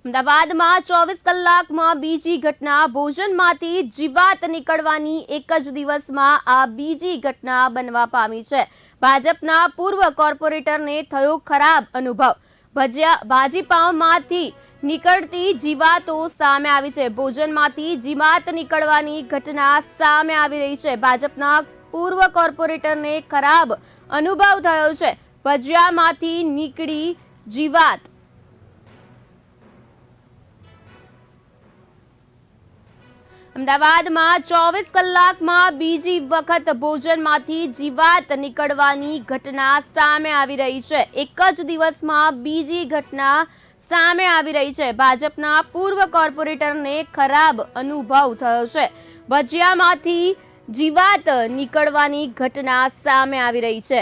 અમદાવાદમાં 24 કલાકમાં બીજી ઘટના ભોજનમાંથી જીવાત નીકળવાની એક જ દિવસમાં આ બીજી ઘટના બનવા પામી છે। ભાજપના પૂર્વ કોર્પોરેટરને થયો ખરાબ અનુભવ। ભાજીપાવમાંથી નીકળતી જીવાતો સામે આવી છે। ભોજનમાંથી જીવાત નીકળવાની ઘટના સામે આવી રહી છે। ભાજપના પૂર્વ કોર્પોરેટરને ખરાબ અનુભવ થયો છે। ભજીયામાંથી નીકળી જીવાત। અમદાવાદમાં 24 કલાકમાં બીજી વખત ભોજનમાંથી જીવાત નીકળવાની ઘટના સામે આવી રહી છે। એક જ દિવસમાં બીજી ઘટના સામે આવી રહી છે। ભાજપના પૂર્વ કોર્પોરેટરને ખરાબ અનુભવ થયો છે। ભજીયામાંથી જીવાત નીકળવાની ઘટના સામે આવી રહી છે।